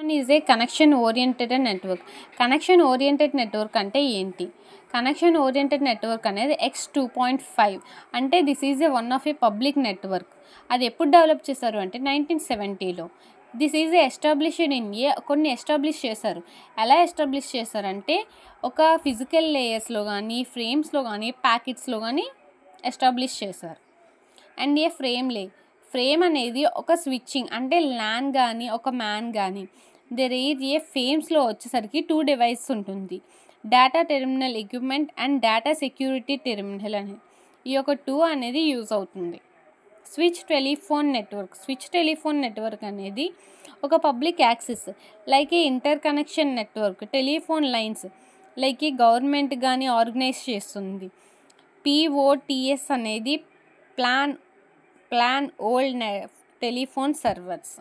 One is a connection oriented network. Connection oriented network అంటే ఏంటి? Connection oriented network అనేది X2.5 అంటే this is one of A public network. అది ఎప్పుడు develop చేశారు అంటే 1970లో. దిస్ ఈజ్ ఎస్టాబ్లిష్డ్ ఇన్ కొన్ని ఎస్టాబ్లిష్ చేశారు. ఎలా ఎస్టాబ్లిష్ చేశారంటే ఒక ఫిజికల్ లేయర్స్లో కానీ, ఫ్రేమ్స్లో కానీ, ప్యాకెట్స్లో కానీ ఎస్టాబ్లిష్ చేశారు. అండ్ ఏ ఫ్రేమ్ అనేది ఒక స్విచ్చింగ్ అంటే ల్యాన్ కానీ ఒక మ్యాన్ కానీ దెర్ ఈజ్ ఏ ఫ్రేమ్స్లో వచ్చేసరికి 2 డివైస్ ఉంటుంది. Data terminal equipment and data security terminal అనేది ఈ యొక్క 2 అనేది యూజ్ అవుతుంది. స్విచ్ టెలిఫోన్ నెట్వర్క్ అనేది ఒక పబ్లిక్ యాక్సెస్ లైక్ ఏ inter connection network telephone lines like ఏ గవర్నమెంట్ కానీ ఆర్గనైజ్ చేస్తుంది. POTS అనేది ప్లాన్ ఓల్డ్ టెలిఫోన్ సర్వర్స్.